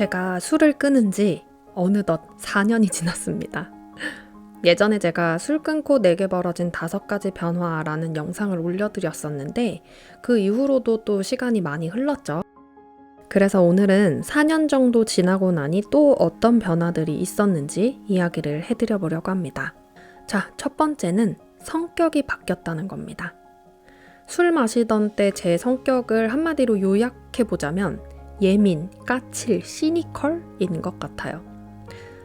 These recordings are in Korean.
제가 술을 끊은 지 어느덧 4년이 지났습니다. 예전에 제가 술 끊고 내게 벌어진 5가지 변화라는 영상을 올려드렸었는데 그 이후로도 또 시간이 많이 흘렀죠. 그래서 오늘은 4년 정도 지나고 나니 또 어떤 변화들이 있었는지 이야기를 해드려 보려고 합니다. 자, 첫 번째는 성격이 바뀌었다는 겁니다. 술 마시던 때 제 성격을 한마디로 요약해보자면 예민, 까칠, 시니컬인 것 같아요.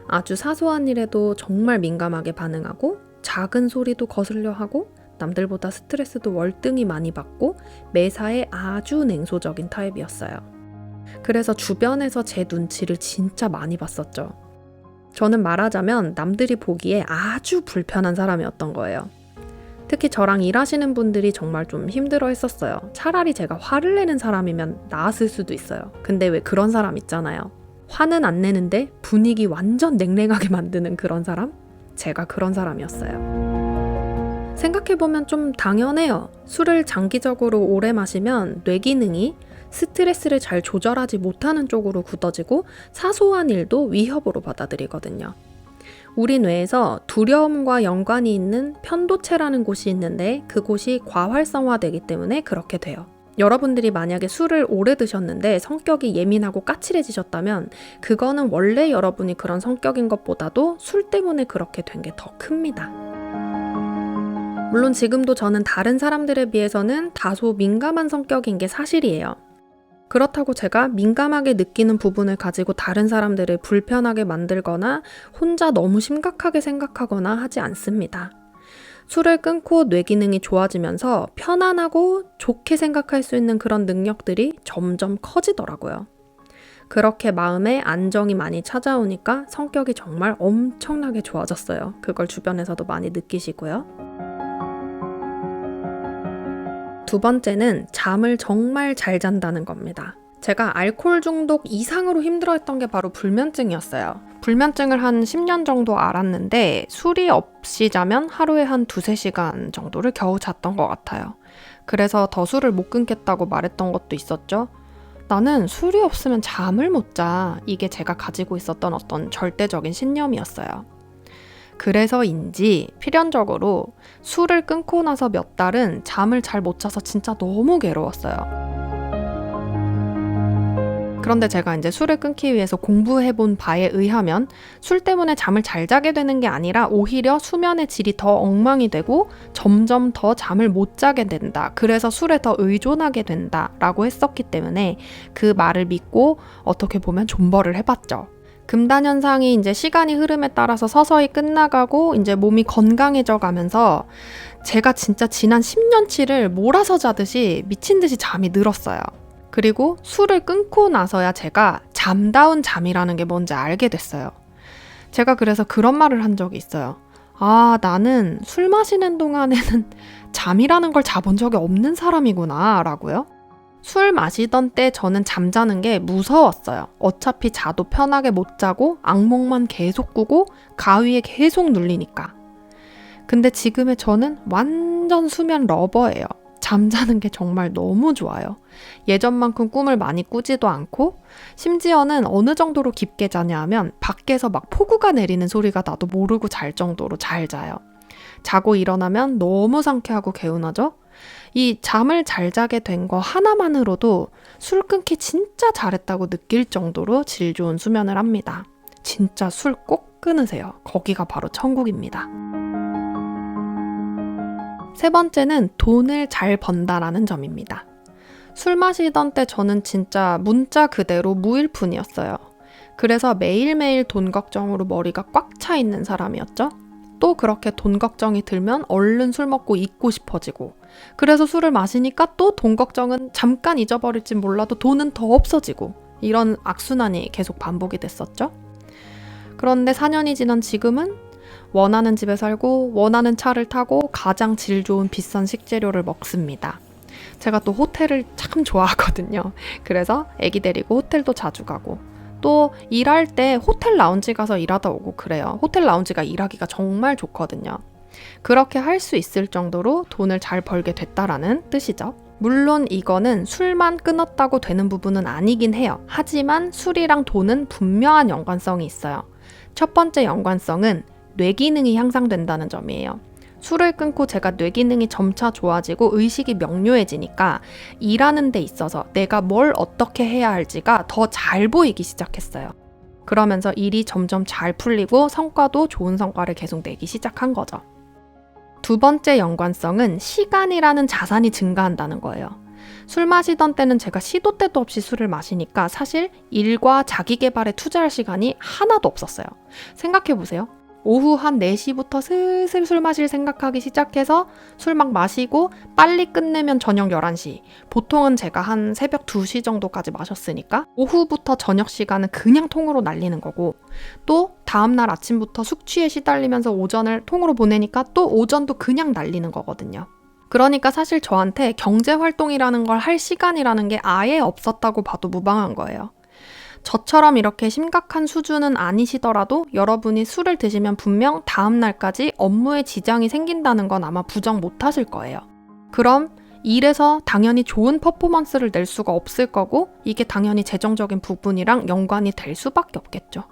아주 사소한 일에도 정말 민감하게 반응하고 작은 소리도 거슬려 하고 남들보다 스트레스도 월등히 많이 받고 매사에 아주 냉소적인 타입이었어요. 그래서 주변에서 제 눈치를 진짜 많이 봤었죠. 저는 말하자면 남들이 보기에 아주 불편한 사람이었던 거예요. 특히 저랑 일하시는 분들이 정말 좀 힘들어 했었어요. 차라리 제가 화를 내는 사람이면 나았을 수도 있어요. 근데 왜 그런 사람 있잖아요. 화는 안 내는데 분위기 완전 냉랭하게 만드는 그런 사람? 제가 그런 사람이었어요. 생각해보면 좀 당연해요. 술을 장기적으로 오래 마시면 뇌 기능이 스트레스를 잘 조절하지 못하는 쪽으로 굳어지고 사소한 일도 위협으로 받아들이거든요. 우리 뇌에서 두려움과 연관이 있는 편도체라는 곳이 있는데 그곳이 과활성화되기 때문에 그렇게 돼요. 여러분들이 만약에 술을 오래 드셨는데 성격이 예민하고 까칠해지셨다면 그거는 원래 여러분이 그런 성격인 것보다도 술 때문에 그렇게 된 게 더 큽니다. 물론 지금도 저는 다른 사람들에 비해서는 다소 민감한 성격인 게 사실이에요. 그렇다고 제가 민감하게 느끼는 부분을 가지고 다른 사람들을 불편하게 만들거나 혼자 너무 심각하게 생각하거나 하지 않습니다. 술을 끊고 뇌 기능이 좋아지면서 편안하고 좋게 생각할 수 있는 그런 능력들이 점점 커지더라고요. 그렇게 마음에 안정이 많이 찾아오니까 성격이 정말 엄청나게 좋아졌어요. 그걸 주변에서도 많이 느끼시고요. 두 번째는 잠을 정말 잘 잔다는 겁니다. 제가 알코올 중독 이상으로 힘들어했던 게 바로 불면증이었어요. 불면증을 한 10년 정도 앓았는데 술이 없이 자면 하루에 한 2-3시간 정도를 겨우 잤던 것 같아요. 그래서 더 술을 못 끊겠다고 말했던 것도 있었죠. 나는 술이 없으면 잠을 못 자. 이게 제가 가지고 있었던 어떤 절대적인 신념이었어요. 그래서인지 필연적으로 술을 끊고 나서 몇 달은 잠을 잘 못 자서 진짜 너무 괴로웠어요. 그런데 제가 이제 술을 끊기 위해서 공부해본 바에 의하면 술 때문에 잠을 잘 자게 되는 게 아니라 오히려 수면의 질이 더 엉망이 되고 점점 더 잠을 못 자게 된다. 그래서 술에 더 의존하게 된다라고 했었기 때문에 그 말을 믿고 어떻게 보면 존버를 해봤죠. 금단 현상이 이제 시간이 흐름에 따라서 서서히 끝나가고 이제 몸이 건강해져 가면서 제가 진짜 지난 10년치를 몰아서 자듯이 미친 듯이 잠이 늘었어요. 그리고 술을 끊고 나서야 제가 잠다운 잠이라는 게 뭔지 알게 됐어요. 제가 그래서 그런 말을 한 적이 있어요. 아, 나는 술 마시는 동안에는 잠이라는 걸 자본 적이 없는 사람이구나 라고요. 술 마시던 때 저는 잠자는 게 무서웠어요. 어차피 자도 편하게 못 자고 악몽만 계속 꾸고 가위에 계속 눌리니까. 근데 지금의 저는 완전 수면 러버예요. 잠자는 게 정말 너무 좋아요. 예전만큼 꿈을 많이 꾸지도 않고 심지어는 어느 정도로 깊게 자냐 하면 밖에서 막 폭우가 내리는 소리가 나도 모르고 잘 정도로 잘 자요. 자고 일어나면 너무 상쾌하고 개운하죠? 이 잠을 잘 자게 된 거 하나만으로도 술 끊기 진짜 잘했다고 느낄 정도로 질 좋은 수면을 합니다. 진짜 술 꼭 끊으세요. 거기가 바로 천국입니다. 세 번째는 돈을 잘 번다라는 점입니다. 술 마시던 때 저는 진짜 문자 그대로 무일푼이었어요. 그래서 매일매일 돈 걱정으로 머리가 꽉 차 있는 사람이었죠. 또 그렇게 돈 걱정이 들면 얼른 술 먹고 잊고 싶어지고 그래서 술을 마시니까 또 돈 걱정은 잠깐 잊어버릴진 몰라도 돈은 더 없어지고 이런 악순환이 계속 반복이 됐었죠. 그런데 4년이 지난 지금은 원하는 집에 살고 원하는 차를 타고 가장 질 좋은 비싼 식재료를 먹습니다. 제가 또 호텔을 참 좋아하거든요. 그래서 애기 데리고 호텔도 자주 가고 또 일할 때 호텔 라운지 가서 일하다 오고 그래요. 호텔 라운지가 일하기가 정말 좋거든요. 그렇게 할 수 있을 정도로 돈을 잘 벌게 됐다라는 뜻이죠. 물론 이거는 술만 끊었다고 되는 부분은 아니긴 해요. 하지만 술이랑 돈은 분명한 연관성이 있어요. 첫 번째 연관성은 뇌 기능이 향상된다는 점이에요. 술을 끊고 제가 뇌 기능이 점차 좋아지고 의식이 명료해지니까 일하는 데 있어서 내가 뭘 어떻게 해야 할지가 더 잘 보이기 시작했어요. 그러면서 일이 점점 잘 풀리고 성과도 좋은 성과를 계속 내기 시작한 거죠. 두 번째 연관성은 시간이라는 자산이 증가한다는 거예요. 술 마시던 때는 제가 시도 때도 없이 술을 마시니까 사실 일과 자기 개발에 투자할 시간이 하나도 없었어요. 생각해보세요. 오후 한 4시부터 슬슬 술 마실 생각하기 시작해서 술 막 마시고 빨리 끝내면 저녁 11시. 보통은 제가 한 새벽 2시 정도까지 마셨으니까 오후부터 저녁 시간은 그냥 통으로 날리는 거고, 또 다음날 아침부터 숙취에 시달리면서 오전을 통으로 보내니까 또 오전도 그냥 날리는 거거든요. 그러니까 사실 저한테 경제활동이라는 걸 할 시간이라는 게 아예 없었다고 봐도 무방한 거예요. 저처럼 이렇게 심각한 수준은 아니시더라도 여러분이 술을 드시면 분명 다음 날까지 업무에 지장이 생긴다는 건 아마 부정 못 하실 거예요. 그럼 일에서 당연히 좋은 퍼포먼스를 낼 수가 없을 거고, 이게 당연히 재정적인 부분이랑 연관이 될 수밖에 없겠죠.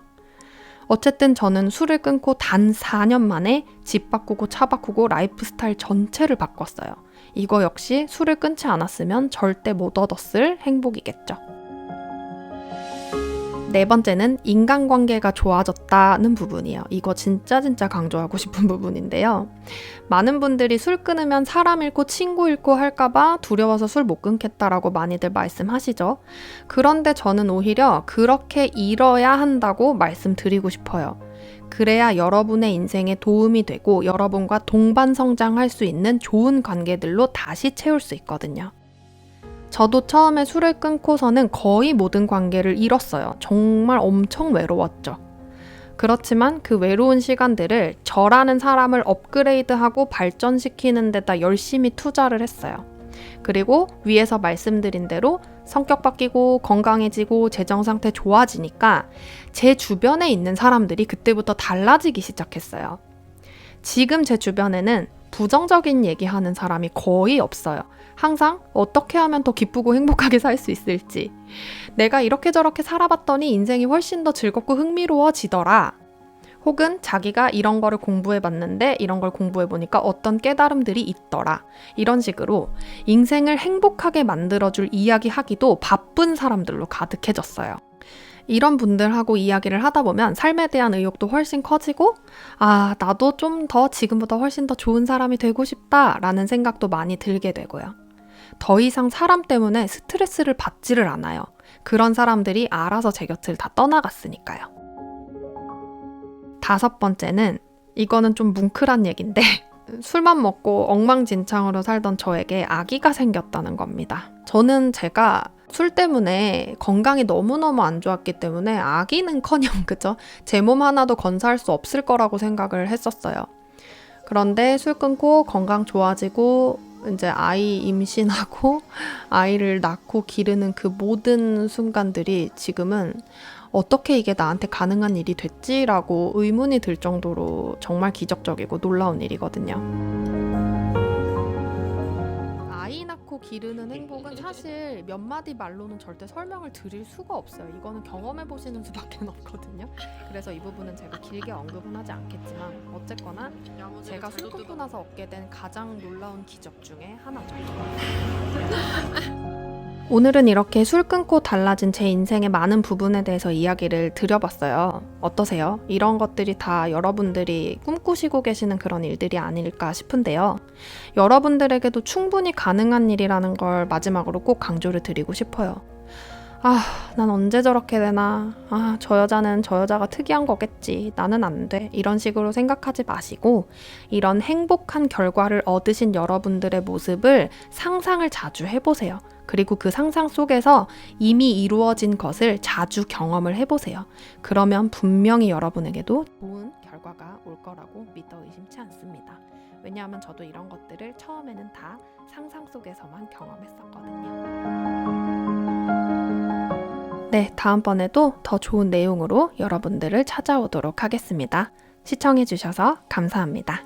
어쨌든 저는 술을 끊고 단 4년 만에 집 바꾸고 차 바꾸고 라이프 스타일 전체를 바꿨어요. 이거 역시 술을 끊지 않았으면 절대 못 얻었을 행복이겠죠. 네 번째는 인간관계가 좋아졌다는 부분이에요. 이거 진짜 강조하고 싶은 부분인데요. 많은 분들이 술 끊으면 사람 잃고 친구 잃고 할까봐 두려워서 술 못 끊겠다라고 많이들 말씀하시죠. 그런데 저는 오히려 그렇게 잃어야 한다고 말씀드리고 싶어요. 그래야 여러분의 인생에 도움이 되고 여러분과 동반 성장할 수 있는 좋은 관계들로 다시 채울 수 있거든요. 저도 처음에 술을 끊고서는 거의 모든 관계를 잃었어요. 정말 엄청 외로웠죠. 그렇지만 그 외로운 시간들을 저라는 사람을 업그레이드하고 발전시키는 데다 열심히 투자를 했어요. 그리고 위에서 말씀드린 대로 성격 바뀌고 건강해지고 재정 상태 좋아지니까 제 주변에 있는 사람들이 그때부터 달라지기 시작했어요. 지금 제 주변에는 부정적인 얘기하는 사람이 거의 없어요. 항상 어떻게 하면 더 기쁘고 행복하게 살 수 있을지, 내가 이렇게 저렇게 살아봤더니 인생이 훨씬 더 즐겁고 흥미로워지더라, 혹은 자기가 이런 거를 공부해봤는데 이런 걸 공부해보니까 어떤 깨달음들이 있더라, 이런 식으로 인생을 행복하게 만들어줄 이야기하기도 바쁜 사람들로 가득해졌어요. 이런 분들하고 이야기를 하다 보면 삶에 대한 의욕도 훨씬 커지고, 나도 좀 더 지금보다 훨씬 더 좋은 사람이 되고 싶다라는 생각도 많이 들게 되고요. 더 이상 사람 때문에 스트레스를 받지를 않아요. 그런 사람들이 알아서 제 곁을 다 떠나갔으니까요. 다섯 번째는, 이거는 좀 뭉클한 얘기인데 술만 먹고 엉망진창으로 살던 저에게 아기가 생겼다는 겁니다. 저는 제가 술 때문에 건강이 너무너무 안 좋았기 때문에 아기는커녕 그죠? 제 몸 하나도 건사할 수 없을 거라고 생각을 했었어요. 그런데 술 끊고 건강 좋아지고 이제 아이 임신하고 아이를 낳고 기르는 그 모든 순간들이 지금은 어떻게 이게 나한테 가능한 일이 됐지라고 의문이 들 정도로 정말 기적적이고 놀라운 일이거든요. 아이 낳고 기르는 행복은 사실 몇 마디 말로는 절대 설명을 드릴 수가 없어요. 이거는 경험해보시는 수밖에 없거든요. 그래서 이 부분은 제가 길게 언급은 하지 않겠지만 어쨌거나 제가 술 끊고 나서 얻게 된 가장 놀라운 기적 중에 하나죠. 오늘은 이렇게 술 끊고 달라진 제 인생의 많은 부분에 대해서 이야기를 드려봤어요. 어떠세요? 이런 것들이 다 여러분들이 꿈꾸시고 계시는 그런 일들이 아닐까 싶은데요. 여러분들에게도 충분히 가능한 일이라는 걸 마지막으로 꼭 강조를 드리고 싶어요. 난 언제 저렇게 되나? 저 여자는 저 여자가 특이한 거겠지. 나는 안 돼. 이런 식으로 생각하지 마시고 이런 행복한 결과를 얻으신 여러분들의 모습을 상상을 자주 해보세요. 그리고 그 상상 속에서 이미 이루어진 것을 자주 경험을 해보세요. 그러면 분명히 여러분에게도 좋은 결과가 올 거라고 믿어 의심치 않습니다. 왜냐하면 저도 이런 것들을 처음에는 다 상상 속에서만 경험했었거든요. 네, 다음번에도 더 좋은 내용으로 여러분들을 찾아오도록 하겠습니다. 시청해주셔서 감사합니다.